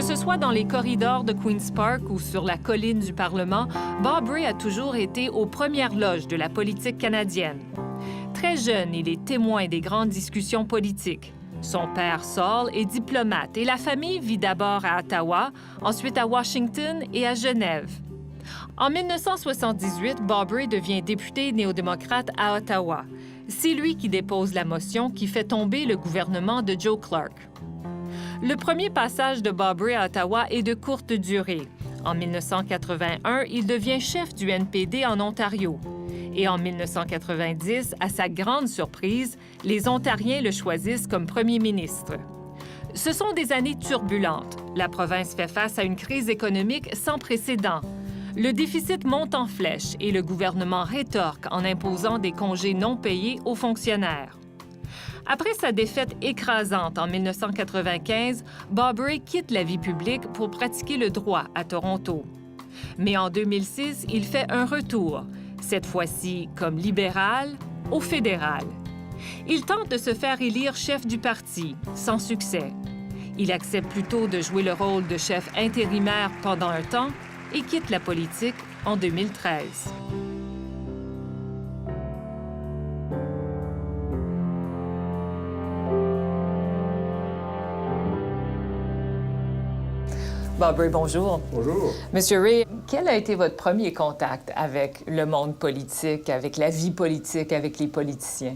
ce soit dans les corridors de Queen's Park ou sur la colline du Parlement, Bob Rae a toujours été aux premières loges de la politique canadienne. Très jeune, il est témoin des grandes discussions politiques. Son père, Saul, est diplomate et la famille vit d'abord à Ottawa, ensuite à Washington et à Genève. En 1978, Bob Rae devient député néo-démocrate à Ottawa. C'est lui qui dépose la motion qui fait tomber le gouvernement de Joe Clark. Le premier passage de Bob Rae à Ottawa est de courte durée. En 1981, il devient chef du NPD en Ontario. Et en 1990, à sa grande surprise, les Ontariens le choisissent comme premier ministre. Ce sont des années turbulentes. La province fait face à une crise économique sans précédent. Le déficit monte en flèche et le gouvernement rétorque en imposant des congés non payés aux fonctionnaires. Après sa défaite écrasante en 1995, Bob Rae quitte la vie publique pour pratiquer le droit à Toronto. Mais en 2006, il fait un retour, cette fois-ci comme libéral au fédéral. Il tente de se faire élire chef du parti, sans succès. Il accepte plutôt de jouer le rôle de chef intérimaire pendant un temps et quitte la politique en 2013. Bob Rae, bonjour. Bonjour. Monsieur Rae, quel a été votre premier contact avec le monde politique, avec la vie politique, avec les politiciens?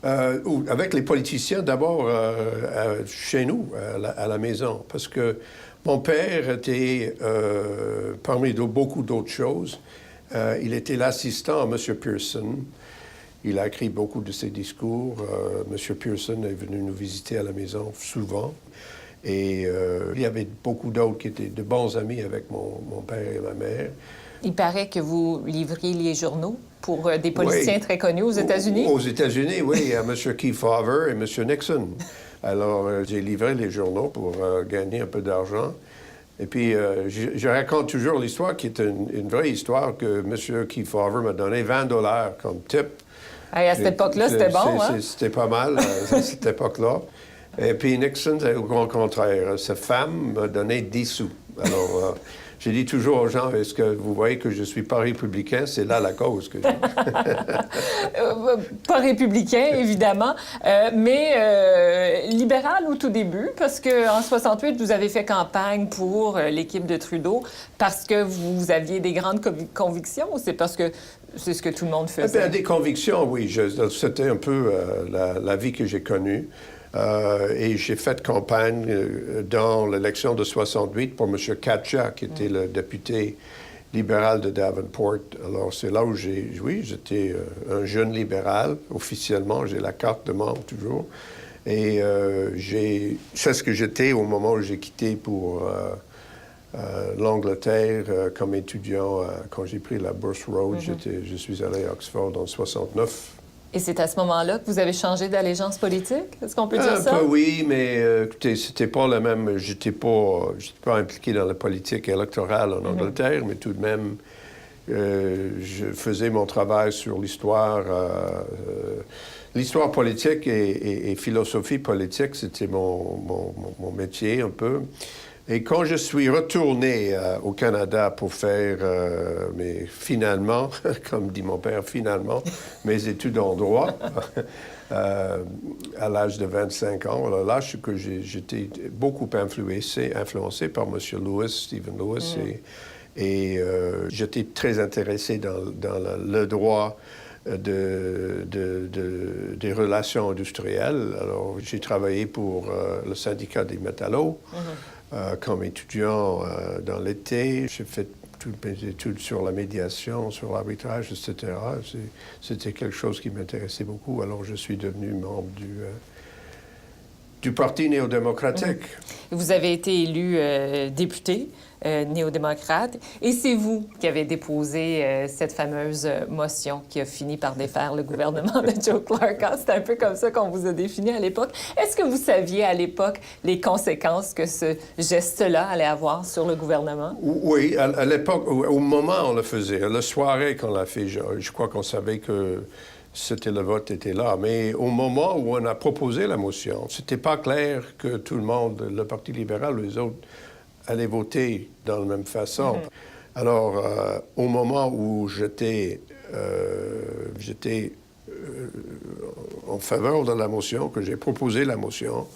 Avec les politiciens, d'abord chez nous, à la maison, parce que mon père était, parmi beaucoup d'autres choses, il était l'assistant à M. Pearson. Il a écrit beaucoup de ses discours. M. Pearson est venu nous visiter à la maison souvent. Et il y avait beaucoup d'autres qui étaient de bons amis avec mon père et ma mère. Il paraît que vous livriez les journaux pour des politiciens très connus aux États-Unis. Aux États-Unis, oui, à M. Kefauver et M. Nixon. Alors, j'ai livré les journaux pour gagner un peu d'argent. Et puis, je raconte toujours l'histoire qui est une vraie histoire que M. Kefauver m'a donné 20 $ comme tip. À cette époque-là, c'était bon, hein? C'était pas mal, à cette époque-là. Et puis Nixon, c'est au grand contraire. Sa femme m'a donné 10 sous. Alors, j'ai dit toujours aux gens, est-ce que vous voyez que je ne suis pas républicain? C'est là la cause que Pas républicain, évidemment, mais libéral au tout début, parce qu'en 68, vous avez fait campagne pour l'équipe de Trudeau parce que vous aviez des grandes convictions ou c'est parce que c'est ce que tout le monde faisait? Bien, des convictions, oui. C'était un peu la vie que j'ai connue. Et j'ai fait campagne dans l'élection de 68 pour M. Katcha, qui était le député libéral de Davenport. Alors, c'est là où j'étais un jeune libéral, officiellement. J'ai la carte de membre toujours. Et c'est ce que j'étais au moment où j'ai quitté pour l'Angleterre comme étudiant. Quand j'ai pris la Burst Road, je suis allé à Oxford en 69. Et c'est à ce moment-là que vous avez changé d'allégeance politique? Est-ce qu'on peut dire ça? Un peu oui, mais écoutez, c'était pas le même. J'étais pas impliqué dans la politique électorale en Angleterre, mais tout de même, je faisais mon travail sur l'histoire. L'histoire politique et philosophie politique, c'était mon métier un peu. Et quand je suis retourné au Canada pour faire, mais finalement, comme dit mon père, finalement, mes études en droit, à l'âge de 25 ans, alors là, j'étais beaucoup influencé par M. Lewis, Stephen Lewis, et j'étais très intéressé dans le droit des relations industrielles. Alors, j'ai travaillé pour le syndicat des métallos. Comme étudiant dans l'été, j'ai fait toutes mes études sur la médiation, sur l'arbitrage, etc. C'était quelque chose qui m'intéressait beaucoup. Alors, je suis devenu membre du Parti néo-démocratique. Vous avez été élu député néo-démocrate et c'est vous qui avez déposé cette fameuse motion qui a fini par défaire le gouvernement de Joe Clark. C'est un peu comme ça qu'on vous a défini à l'époque. Est-ce que vous saviez à l'époque les conséquences que ce geste-là allait avoir sur le gouvernement? Oui, à l'époque, au moment où on le faisait, la soirée qu'on l'a fait, je crois qu'on savait que le vote était là. Mais au moment où on a proposé la motion, c'était pas clair que tout le monde, le Parti libéral ou les autres, allaient voter dans la même façon. Alors, au moment où j'étais en faveur de la motion, que j'ai proposé la motion,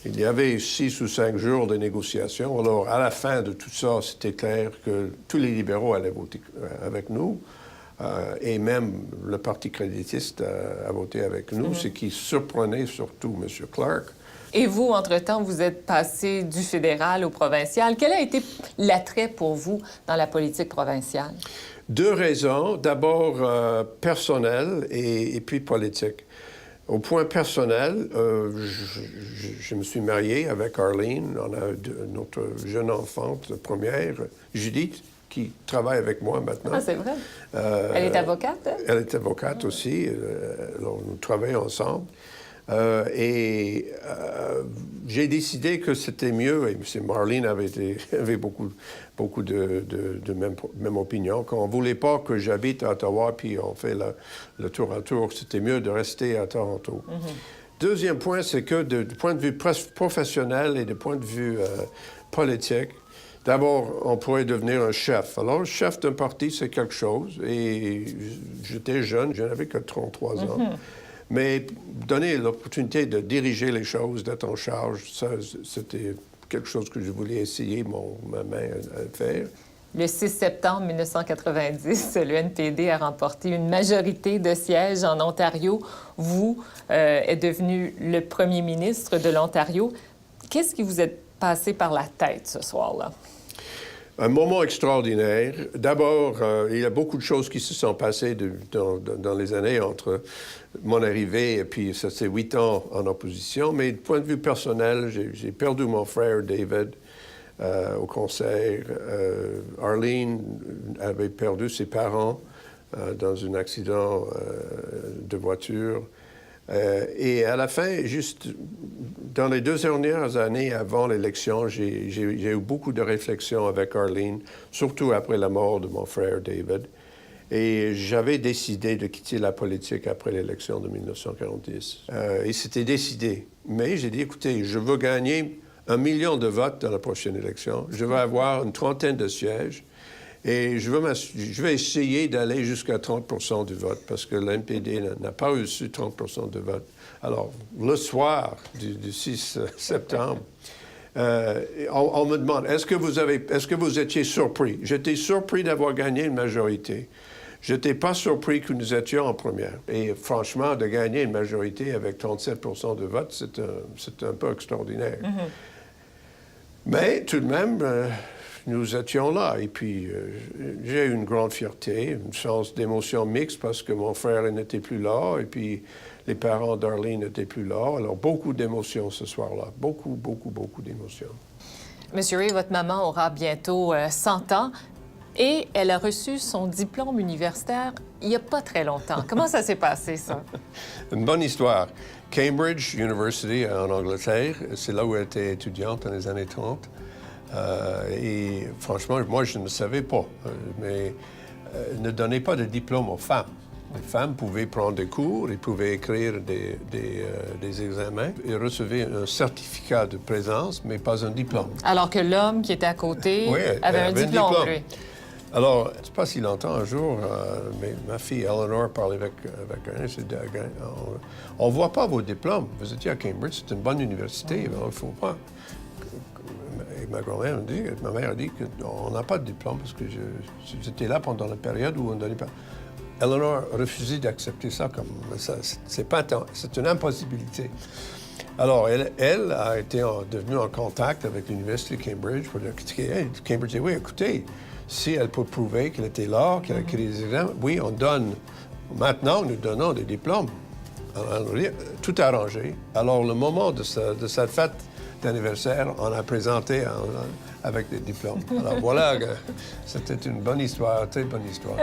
il y avait 6 ou 5 jours de négociations. Alors, à la fin de tout ça, c'était clair que tous les libéraux allaient voter avec nous. Et même le Parti créditiste a voté avec nous, ce qui surprenait surtout M. Clark. Et vous, entre-temps, vous êtes passé du fédéral au provincial. Quel a été l'attrait pour vous dans la politique provinciale? 2 raisons. D'abord, personnel et puis politique. Au point personnel, je me suis marié avec Arlene. On a notre jeune enfante première, Judith, qui travaille avec moi maintenant. Ah, c'est vrai? Elle est avocate? Hein? Elle est avocate aussi. Alors, nous travaillons ensemble. J'ai décidé que c'était mieux, et Marlene avait beaucoup de même opinion, qu'on ne voulait pas que j'habite à Ottawa, puis on fait le tour à tour. C'était mieux de rester à Toronto. Deuxième point, c'est que du point de vue professionnel et du point de vue politique, d'abord, on pourrait devenir un chef. Alors, le chef d'un parti, c'est quelque chose, et j'étais jeune, je n'avais que 33 ans. Mais donner l'opportunité de diriger les choses, d'être en charge, ça, c'était quelque chose que je voulais essayer ma main à faire. Le 6 septembre 1990, le NPD a remporté une majorité de sièges en Ontario. Vous êtes devenu le premier ministre de l'Ontario. Qu'est-ce qui vous est passé par la tête ce soir-là? Un moment extraordinaire. D'abord, il y a beaucoup de choses qui se sont passées dans les années entre mon arrivée et puis ça, c'est 8 ans en opposition. Mais du point de vue personnel, j'ai perdu mon frère David au cancer. Arlene avait perdu ses parents dans un accident de voiture. Et à la fin, juste dans les 2 dernières années avant l'élection, j'ai eu beaucoup de réflexions avec Arlene, surtout après la mort de mon frère David. Et j'avais décidé de quitter la politique après l'élection de 1940. Et c'était décidé. Mais j'ai dit, écoutez, je veux gagner 1 million de votes dans la prochaine élection. Je veux avoir une 30aine de sièges. Et je vais essayer d'aller jusqu'à 30 du vote, parce que l'NPD n'a pas reçu 30 de vote. Alors, le soir du 6 septembre, on me demande, est-ce que vous étiez surpris? J'étais surpris d'avoir gagné une majorité. Je n'étais pas surpris que nous étions en première. Et franchement, de gagner une majorité avec 37 de vote, c'est un peu extraordinaire. Mais tout de même, nous étions là. Et puis, j'ai eu une grande fierté, une sens d'émotion mixte parce que mon frère n'était plus là et puis les parents d'Arlene n'étaient plus là. Alors, beaucoup d'émotions ce soir-là. Beaucoup d'émotions. Monsieur Ray, votre maman aura bientôt 100 ans et elle a reçu son diplôme universitaire il n'y a pas très longtemps. Comment ça s'est passé, ça? Une bonne histoire. Cambridge University en Angleterre, c'est là où elle était étudiante dans les années 30. Et franchement, moi, je ne savais pas, mais ne donnait pas de diplôme aux femmes. Les femmes pouvaient prendre des cours, ils pouvaient écrire des examens et recevaient un certificat de présence, mais pas un diplôme. Alors que l'homme qui était à côté oui, avait un diplôme, lui. Alors, c'est pas si longtemps, un jour, ma fille Eleanor parlait avec un, elle s'est dit, on ne voit pas vos diplômes. Vous étiez à Cambridge, c'est une bonne université, il ne faut pas. Et ma mère a dit qu'on n'a pas de diplôme parce que j'étais là pendant la période où on ne donnait pas. Eleanor a refusé d'accepter ça comme ça. C'est une impossibilité. Alors, elle a été devenue en contact avec l'Université de Cambridge pour dire, Cambridge dit, oui, écoutez, si elle peut prouver qu'elle était là, qu'elle a écrit des examens, oui, on donne. Maintenant, nous donnons des diplômes. Alors, tout arrangé. Alors, le moment de cette fête d'anniversaire, on a présenté avec des diplômes. Alors voilà, c'était une bonne histoire, très bonne histoire.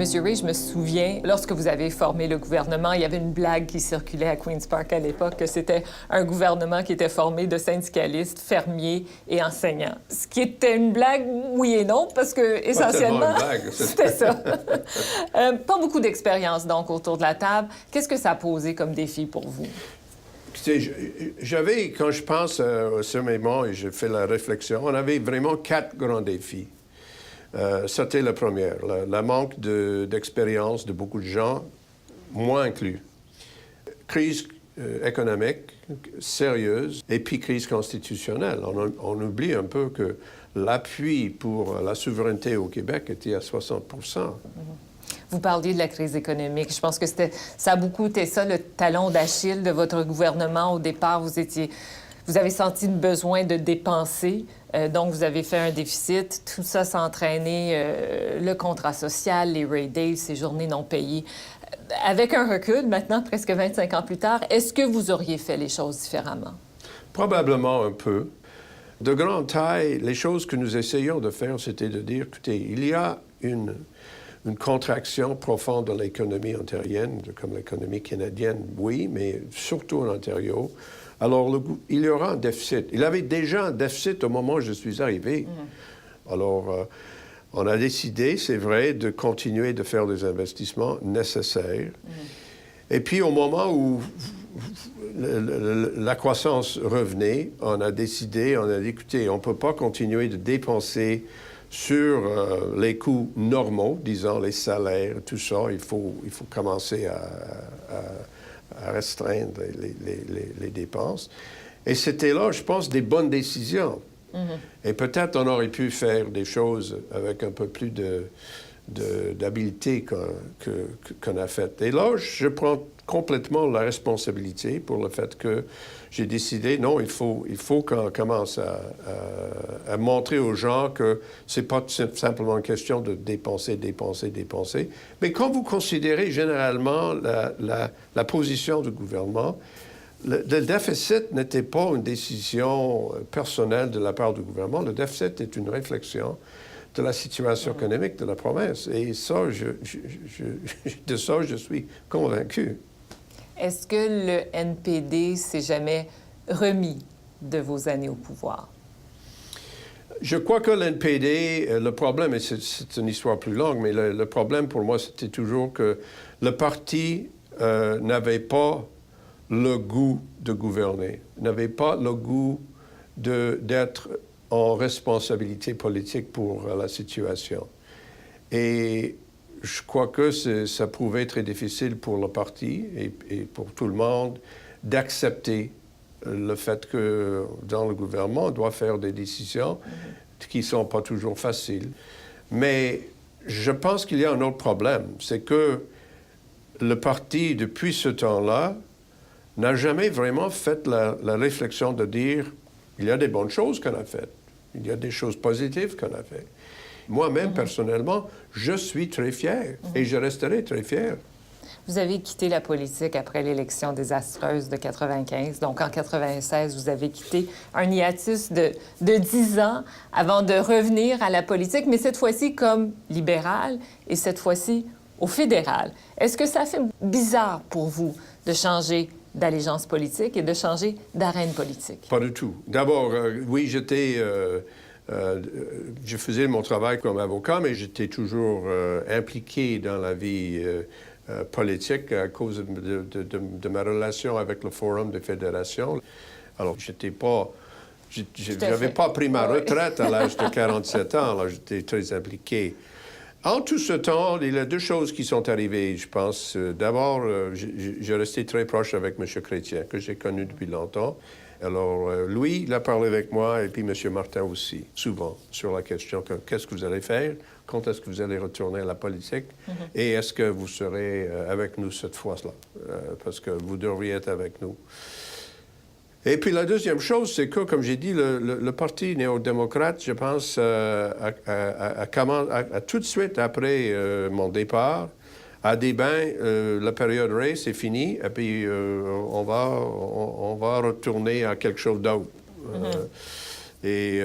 Monsieur Ray, je me souviens, lorsque vous avez formé le gouvernement, il y avait une blague qui circulait à Queen's Park à l'époque, que c'était un gouvernement qui était formé de syndicalistes, fermiers et enseignants. Ce qui était une blague, oui et non, parce que essentiellement, c'était ça. Pas beaucoup d'expérience, donc, autour de la table. Qu'est-ce que ça a posé comme défi pour vous? J'avais, quand je pense au sommet et je fais la réflexion, on avait vraiment 4 grands défis. C'était la première, le manque d'expérience de beaucoup de gens, moi inclus. Crise économique sérieuse et puis crise constitutionnelle. On oublie un peu que l'appui pour la souveraineté au Québec était à 60 Vous parliez de la crise économique. Je pense que ça a beaucoup été ça, le talon d'Achille de votre gouvernement. Au départ, vous avez senti le besoin de dépenser, donc vous avez fait un déficit. Tout ça sans entraîner le contrat social, les Ray Days, ces journées non payées. Avec un recul, maintenant, presque 25 ans plus tard, est-ce que vous auriez fait les choses différemment? Probablement un peu. De grande taille, les choses que nous essayons de faire, c'était de dire, écoutez, il y a une contraction profonde de l'économie ontarienne, comme l'économie canadienne, oui, mais surtout en Ontario. Alors, il y aura un déficit. Il avait déjà un déficit au moment où je suis arrivé. Alors, on a décidé, c'est vrai, de continuer de faire des investissements nécessaires. Et puis, au moment où la croissance revenait, on a dit, écoutez, on ne peut pas continuer de dépenser sur les coûts normaux, disons les salaires, tout ça. Il faut commencer à restreindre les dépenses. Et c'était là, je pense, des bonnes décisions. Et peut-être on aurait pu faire des choses avec un peu plus d'habileté qu'on a fait. Et là, je prends complètement la responsabilité pour le fait que j'ai décidé, non, il faut qu'on commence à montrer aux gens que c'est pas simplement une question de dépenser. Mais quand vous considérez généralement la position du gouvernement, le déficit n'était pas une décision personnelle de la part du gouvernement. Le déficit est une réflexion de la situation économique de la province. Et ça, de ça, je suis convaincu. Est-ce que le NPD s'est jamais remis de vos années au pouvoir? Je crois que l'NPD, le problème, et c'est une histoire plus longue, mais le problème pour moi, c'était toujours que le parti n'avait pas le goût de gouverner, n'avait pas le goût d'être en responsabilité politique pour la situation. Et je crois que ça pouvait être très difficile pour le parti et pour tout le monde d'accepter le fait que dans le gouvernement, on doit faire des décisions qui ne sont pas toujours faciles. Mais je pense qu'il y a un autre problème, c'est que le parti, depuis ce temps-là, n'a jamais vraiment fait la réflexion de dire il y a des bonnes choses qu'on a faites, il y a des choses positives qu'on a faites. Moi-même, personnellement, je suis très fier et je resterai très fier. Vous avez quitté la politique après l'élection désastreuse de 95. Donc, en 96, vous avez quitté un hiatus de 10 ans avant de revenir à la politique, mais cette fois-ci comme libéral et cette fois-ci au fédéral. Est-ce que ça fait bizarre pour vous de changer d'allégeance politique et de changer d'arène politique? Pas du tout. D'abord, oui, je faisais mon travail comme avocat, mais j'étais toujours impliqué dans la vie politique à cause de ma relation avec le Forum des fédérations. Alors, je n'avais pas pris ma retraite à l'âge de 47 ans, alors j'étais très impliqué. En tout ce temps, il y a 2 choses qui sont arrivées, je pense. D'abord, j'ai resté très proche avec M. Chrétien, que j'ai connu depuis longtemps. Alors, lui, il a parlé avec moi, et puis M. Martin aussi, souvent, sur la question qu'est-ce que vous allez faire, quand est-ce que vous allez retourner à la politique, et est-ce que vous serez avec nous cette fois-là, parce que vous devriez être avec nous. Et puis la deuxième chose, c'est que, comme j'ai dit, le Parti néo-démocrate, je pense, a tout de suite après mon départ, à des bains, la période Ray, c'est fini, et puis on va retourner à quelque chose d'autre. Et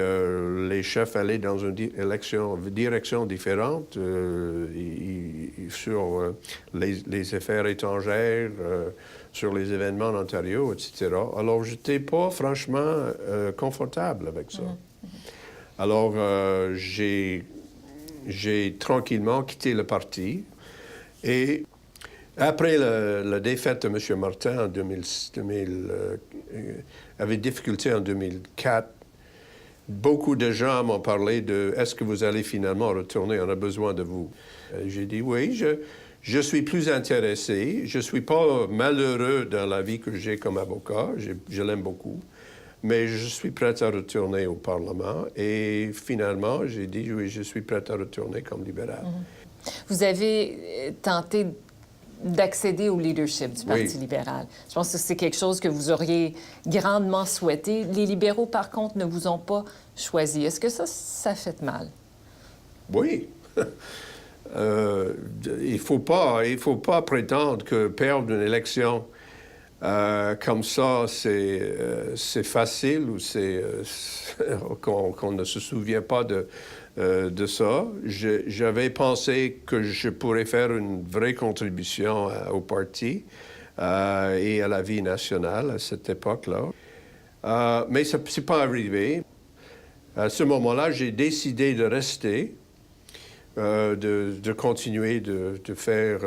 les chefs allaient dans une direction différente sur les affaires étrangères, sur les événements en Ontario, etc. Alors, je n'étais pas franchement confortable avec ça. Alors, j'ai tranquillement quitté le parti. Et après la défaite de M. Martin avait difficulté en 2004, beaucoup de gens m'ont parlé de « Est-ce que vous allez finalement retourner? On a besoin de vous. » J'ai dit « Oui, je suis plus intéressé. Je ne suis pas malheureux dans la vie que j'ai comme avocat. Je l'aime beaucoup. Mais je suis prêt à retourner au Parlement. » Et finalement, j'ai dit « Oui, je suis prêt à retourner comme libéral. Vous avez tenté d'accéder au leadership du Parti libéral. Je pense que c'est quelque chose que vous auriez grandement souhaité. Les libéraux, par contre, ne vous ont pas choisi. Est-ce que ça fait mal? Oui. Il ne faut pas prétendre que perdre une élection comme ça, c'est facile ou qu'on ne se souvient pas de ça. J'avais pensé que je pourrais faire une vraie contribution au parti et à la vie nationale à cette époque-là. Mais ça n'est pas arrivé. À ce moment-là, j'ai décidé de rester, de continuer de faire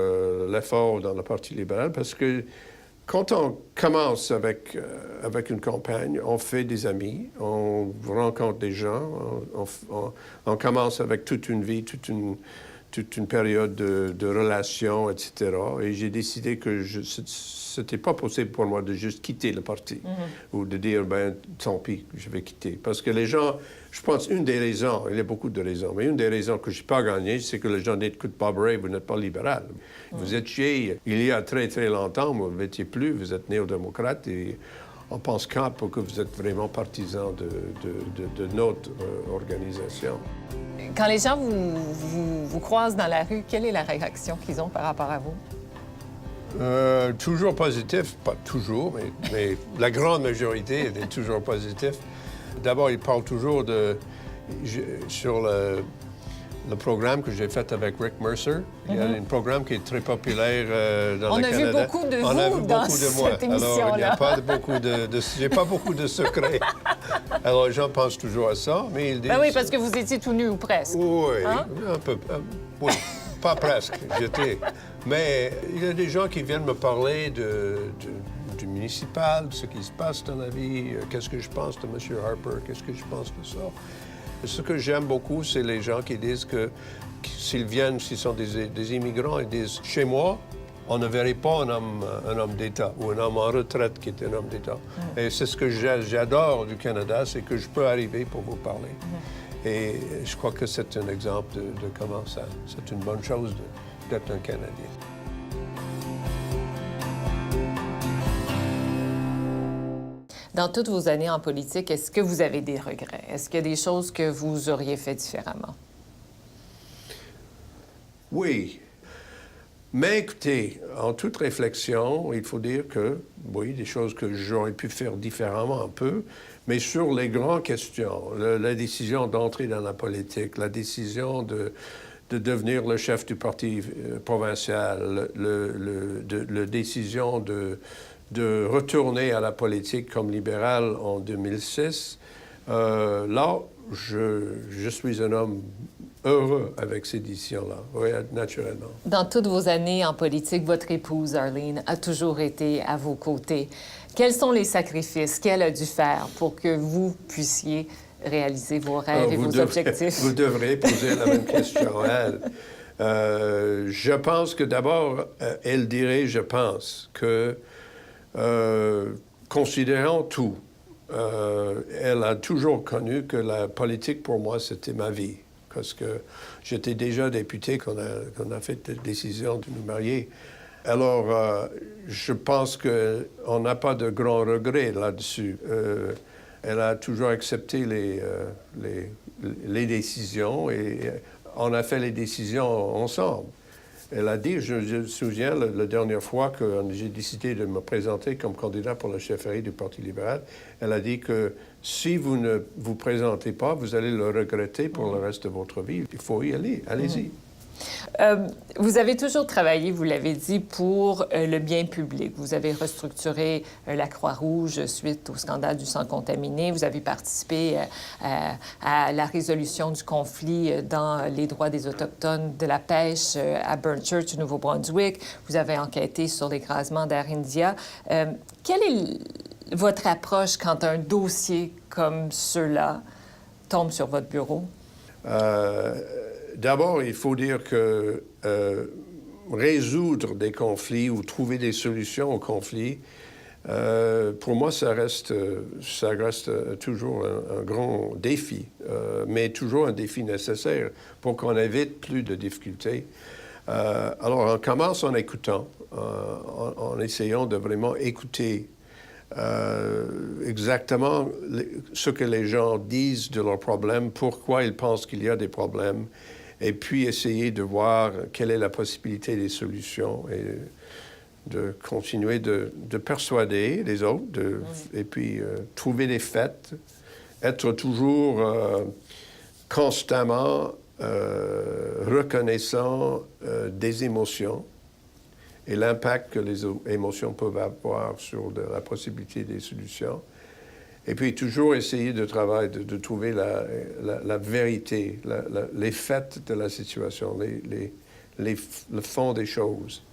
l'effort dans le Parti libéral parce que quand on commence avec une campagne, on fait des amis, on rencontre des gens, on commence avec toute une vie, toute une période de relations, etc. Et j'ai décidé que c'était pas possible pour moi de juste quitter le parti ou de dire, ben tant pis, je vais quitter. Parce que les gens, je pense, une des raisons, il y a beaucoup de raisons, mais une des raisons que je n'ai pas gagné, c'est que les gens n'écoutent pas Bray, vous n'êtes pas libéral. Vous étiez, il y a très, très longtemps, vous n'étiez plus, vous êtes néo-démocrate et on pense qu'à pour que vous êtes vraiment partisan de notre organisation. Quand les gens vous croisent dans la rue, quelle est la réaction qu'ils ont par rapport à vous? Toujours positif, pas toujours, mais la grande majorité est toujours positif. D'abord, ils parlent toujours sur le programme que j'ai fait avec Rick Mercer. Il y a un programme qui est très populaire dans le Canada. On a vu beaucoup de vous dans cette émission-là. Alors, il n'y a pas j'ai pas beaucoup de secrets. Alors, les gens pensent toujours à ça, mais ils disent... Ben oui, parce que vous étiez tout nu ou presque. Oui, hein? Un peu. Oui, pas presque, j'étais. Mais il y a des gens qui viennent me parler du municipal, de ce qui se passe dans la vie, qu'est-ce que je pense de M. Harper, qu'est-ce que je pense de ça. Ce que j'aime beaucoup, c'est les gens qui disent que s'ils viennent, s'ils sont des immigrants, ils disent « Chez moi, on ne verrait pas un homme d'État ou un homme en retraite qui est un homme d'État. Et c'est ce que j'adore du Canada, c'est que je peux arriver pour vous parler. Et je crois que c'est un exemple de comment ça, c'est une bonne chose d'être un Canadien. Dans toutes vos années en politique, est-ce que vous avez des regrets? Est-ce qu'il y a des choses que vous auriez fait différemment? Oui. Mais écoutez, en toute réflexion, il faut dire que, oui, des choses que j'aurais pu faire différemment un peu, mais sur les grandes questions, la décision d'entrer dans la politique, la décision de devenir le chef du parti provincial, la décision de retourner à la politique comme libéral en 2006, là, je suis un homme heureux avec ces décisions-là, oui, naturellement. Dans toutes vos années en politique, votre épouse, Arlene, a toujours été à vos côtés. Quels sont les sacrifices qu'elle a dû faire pour que vous puissiez réaliser vos rêves et vos objectifs? Vous devrez poser la même question à elle. Je pense que d'abord, elle dirait, je pense, que considérant tout, elle a toujours connu que la politique, pour moi, c'était ma vie. Parce que j'étais déjà député quand on a fait la décision de nous marier. Alors, je pense qu'on n'a pas de grands regrets là-dessus. Elle a toujours accepté les décisions et on a fait les décisions ensemble. Elle a dit, je me souviens, la dernière fois que j'ai décidé de me présenter comme candidat pour la chefferie du Parti libéral, elle a dit que si vous ne vous présentez pas, vous allez le regretter pour le reste de votre vie. Il faut y aller, allez-y. Vous avez toujours travaillé, vous l'avez dit, pour le bien public. Vous avez restructuré la Croix-Rouge suite au scandale du sang contaminé. Vous avez participé à la résolution du conflit dans les droits des Autochtones de la pêche à Burnchurch, au Nouveau-Brunswick. Vous avez enquêté sur l'écrasement d'Air India. Quelle est votre approche quand un dossier comme ceux-là tombe sur votre bureau? D'abord, il faut dire que résoudre des conflits ou trouver des solutions aux conflits, pour moi, ça reste toujours un grand défi, mais toujours un défi nécessaire pour qu'on évite plus de difficultés. Alors, on commence en écoutant, en essayant de vraiment écouter exactement ce que les gens disent de leurs problèmes, pourquoi ils pensent qu'il y a des problèmes, et puis essayer de voir quelle est la possibilité des solutions et de continuer de persuader les autres, et puis trouver des faits, être toujours constamment reconnaissant des émotions et l'impact que les émotions peuvent avoir sur la possibilité des solutions. Et puis toujours essayer de travailler, de trouver la vérité, les faits de la situation, le fond des choses.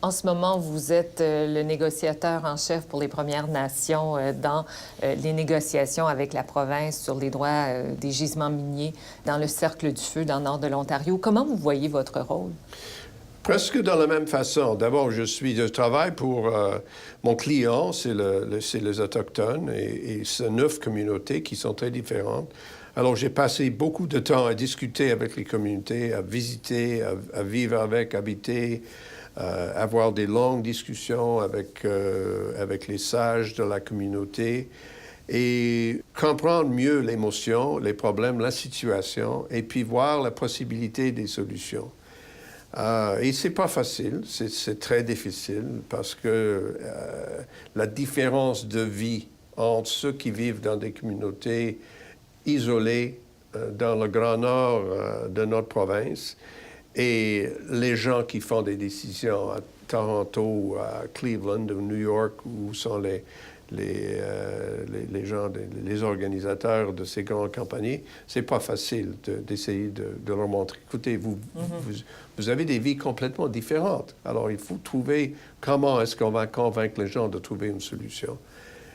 En ce moment, vous êtes le négociateur en chef pour les Premières Nations dans les négociations avec la province sur les droits des gisements miniers dans le Cercle du Feu dans le nord de l'Ontario. Comment vous voyez votre rôle? Presque de la même façon. D'abord, je travaille pour mon client, c'est les Autochtones, et c'est 9 communautés qui sont très différentes. Alors, j'ai passé beaucoup de temps à discuter avec les communautés, à visiter, à vivre avec, habiter, avoir des longues discussions avec les sages de la communauté et comprendre mieux l'émotion, les problèmes, la situation, et puis voir la possibilité des solutions. Et c'est pas facile, c'est très difficile parce que la différence de vie entre ceux qui vivent dans des communautés isolées dans le Grand Nord de notre province et les gens qui font des décisions à Toronto, à Cleveland, ou New York, où sont les gens, les organisateurs de ces grandes compagnies, c'est pas facile d'essayer de leur montrer. Écoutez, vous avez des vies complètement différentes. Alors, il faut trouver comment est-ce qu'on va convaincre les gens de trouver une solution.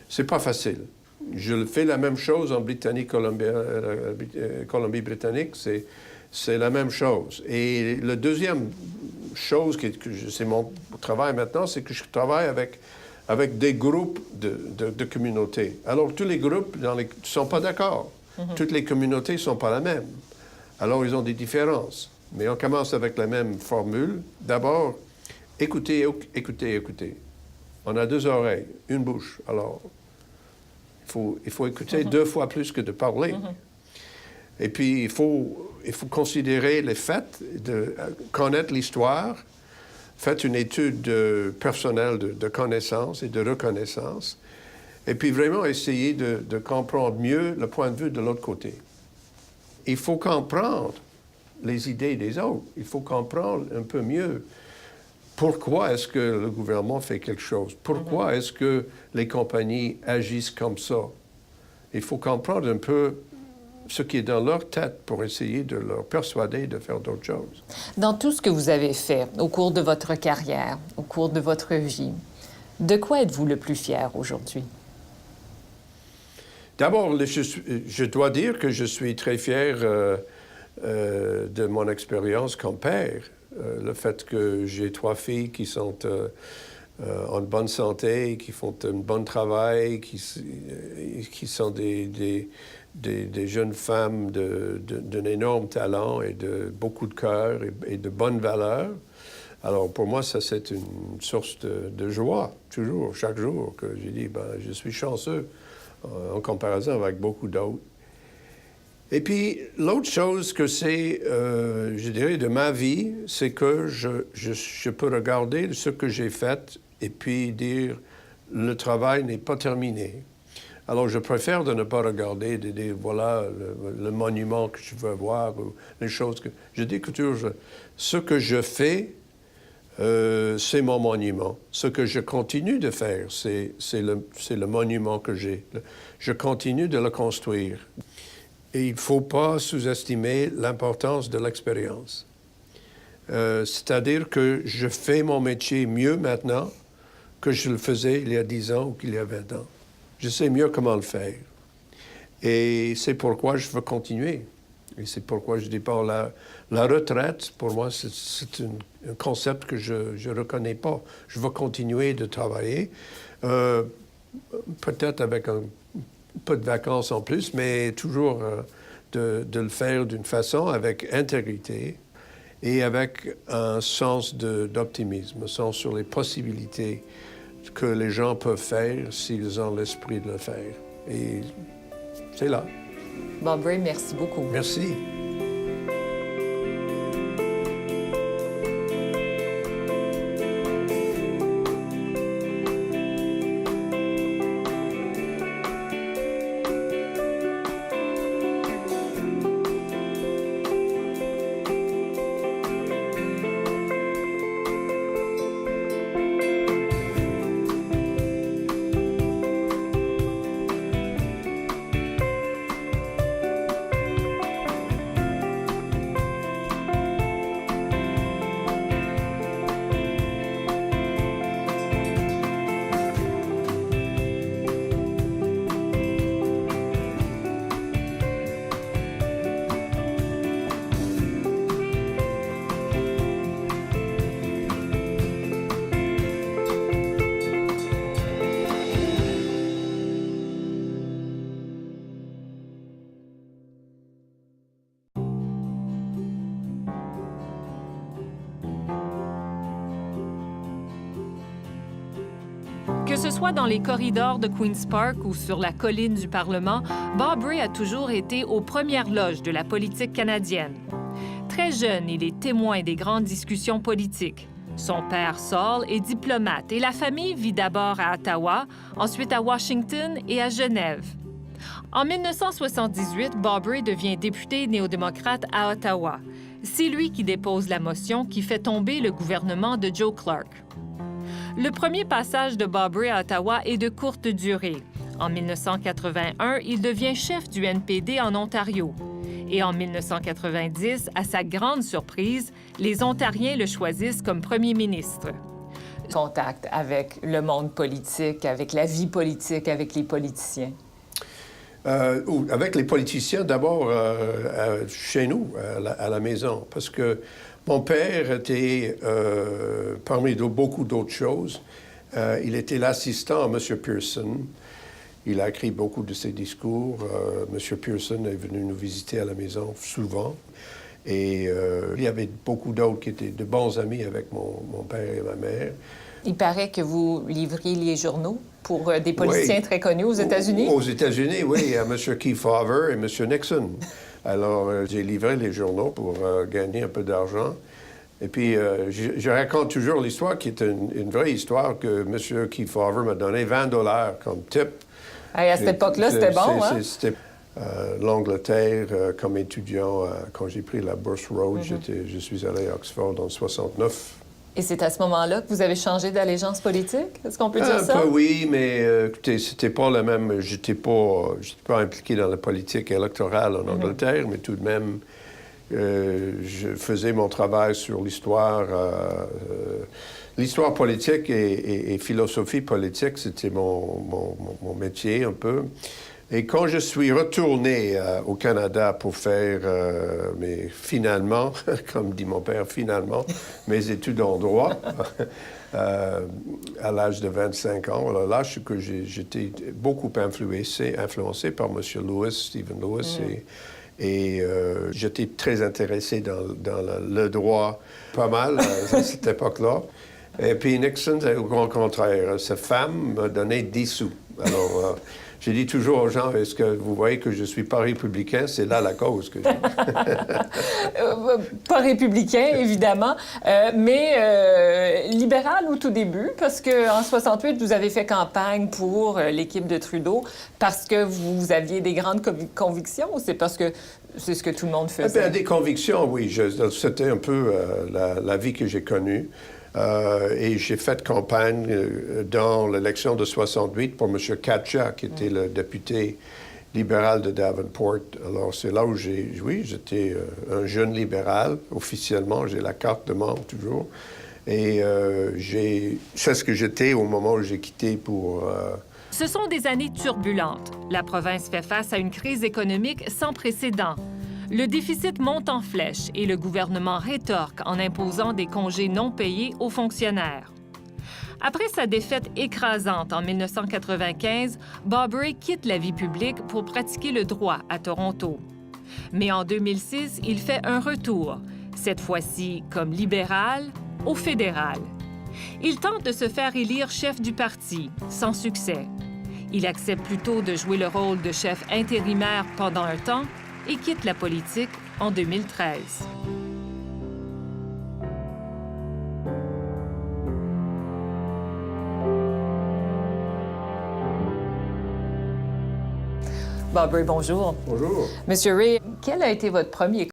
C'est pas facile. Je fais la même chose en Colombie-Britannique, c'est la même chose. Et la deuxième chose, c'est mon travail maintenant, c'est que je travaille avec des groupes de communautés. Alors, tous les groupes ne sont pas d'accord. Toutes les communautés ne sont pas la même. Alors, ils ont des différences. Mais on commence avec la même formule. D'abord, écoutez, écoutez, écoutez. On a 2 oreilles, une bouche. Alors, il faut écouter 2 fois plus que de parler. Et puis, il faut considérer les faits, de connaître l'histoire. Faites une étude personnelle de connaissance et de reconnaissance. Et puis, vraiment essayer de comprendre mieux le point de vue de l'autre côté. Il faut comprendre les idées des autres. Il faut comprendre un peu mieux pourquoi est-ce que le gouvernement fait quelque chose. Pourquoi est-ce que les compagnies agissent comme ça. Il faut comprendre un peu ce qui est dans leur tête pour essayer de leur persuader de faire d'autres choses. Dans tout ce que vous avez fait au cours de votre carrière, au cours de votre vie, de quoi êtes-vous le plus fier aujourd'hui? D'abord, je dois dire que je suis très fier de mon expérience comme père. Le fait que j'ai 3 filles qui sont en bonne santé, qui font un bon travail, qui sont des jeunes femmes d'un énorme talent et de beaucoup de cœur et de bonnes valeurs. Alors, pour moi, ça, c'est une source de joie, toujours, chaque jour, que j'ai dit, je suis chanceux en comparaison avec beaucoup d'autres. Et puis, l'autre chose que c'est, je dirais, de ma vie, c'est que je peux regarder ce que j'ai fait et puis dire, le travail n'est pas terminé. Alors, je préfère de ne pas regarder, de dire, voilà, le monument que je veux voir, ou les choses que... Je dis que toujours, ce que je fais, c'est mon monument. Ce que je continue de faire, c'est le monument que j'ai. Je continue de le construire. Et il ne faut pas sous-estimer l'importance de l'expérience. C'est-à-dire que je fais mon métier mieux maintenant que je le faisais il y a 10 ans ou qu'il y a 20 ans. Je sais mieux comment le faire. Et c'est pourquoi je veux continuer. Et c'est pourquoi je dis pas la retraite, pour moi, c'est un concept que je ne reconnais pas. Je veux continuer de travailler, peut-être avec un peu de vacances en plus, mais toujours de le faire d'une façon avec intégrité et avec un sens d'optimisme, un sens sur les possibilités que les gens peuvent faire s'ils ont l'esprit de le faire. Et c'est là. Bob Rae, merci beaucoup. Merci. Que ce soit dans les corridors de Queen's Park ou sur la colline du Parlement, Bob Rae a toujours été aux premières loges de la politique canadienne. Très jeune, il est témoin des grandes discussions politiques. Son père, Saul, est diplomate et la famille vit d'abord à Ottawa, ensuite à Washington et à Genève. En 1978, Bob Rae devient député néo-démocrate à Ottawa. C'est lui qui dépose la motion qui fait tomber le gouvernement de Joe Clark. Le premier passage de Bob Rae à Ottawa est de courte durée. En 1981, il devient chef du NPD en Ontario. Et en 1990, à sa grande surprise, les Ontariens le choisissent comme premier ministre. Contact avec le monde politique, avec la vie politique, avec les politiciens. Avec les politiciens, d'abord chez nous, à la maison, parce que mon père était, parmi beaucoup d'autres choses, il était l'assistant à M. Pearson. Il a écrit beaucoup de ses discours. M. Pearson est venu nous visiter à la maison souvent. Et il y avait beaucoup d'autres qui étaient de bons amis avec mon père et ma mère. Il paraît que vous livriez les journaux pour des politiciens très connus aux États-Unis. Aux États-Unis, oui, à M. Kefauver et M. Nixon. Alors, j'ai livré les journaux pour gagner un peu d'argent. Et puis, je raconte toujours l'histoire qui est une vraie histoire que M. Kefauver m'a donné 20 $ comme tip. Hey, à cette époque-là, c'était bon, hein? C'était l'Angleterre, comme étudiant, quand j'ai pris la Bourse Rhodes, je suis allé à Oxford en 69. Et c'est à ce moment-là que vous avez changé d'allégeance politique? Est-ce qu'on peut dire ça? Un peu oui, mais écoutez, c'était pas le même... J'étais pas impliqué dans la politique électorale en Angleterre, mais tout de même, je faisais mon travail sur l'histoire politique et philosophie politique. C'était mon métier un peu. Et quand je suis retourné au Canada pour faire, finalement, comme dit mon père, finalement, mes études en droit, à l'âge de 25 ans, alors là, j'étais beaucoup influencé par M. Lewis, Stephen Lewis, et j'étais très intéressé dans le droit, pas mal à cette époque-là. Et puis Nixon, c'est au grand contraire. Sa femme m'a donné 10 sous. Alors, j'ai dit toujours aux gens, est-ce que vous voyez que je ne suis pas républicain? C'est là la cause que Pas républicain, évidemment, mais libéral au tout début, parce qu'en 68, vous avez fait campagne pour l'équipe de Trudeau parce que vous aviez des grandes convictions, ou c'est parce que c'est ce que tout le monde faisait? Eh bien, des convictions, oui. C'était un peu la vie que j'ai connue. Et j'ai fait campagne dans l'élection de 68 pour M. Katcha, qui était le député libéral de Davenport. Alors, c'est là où j'étais un jeune libéral, officiellement. J'ai la carte de membre toujours. Et c'est ce que j'étais au moment où j'ai quitté pour... Ce sont des années turbulentes. La province fait face à une crise économique sans précédent. Le déficit monte en flèche et le gouvernement rétorque en imposant des congés non payés aux fonctionnaires. Après sa défaite écrasante en 1995, Bob Rae quitte la vie publique pour pratiquer le droit à Toronto. Mais en 2006, il fait un retour, cette fois-ci comme libéral, au fédéral. Il tente de se faire élire chef du parti, sans succès. Il accepte plutôt de jouer le rôle de chef intérimaire pendant un temps et quitte la politique en 2013. Bob Rae, bonjour. Bonjour. Monsieur Rae, quel a été votre premier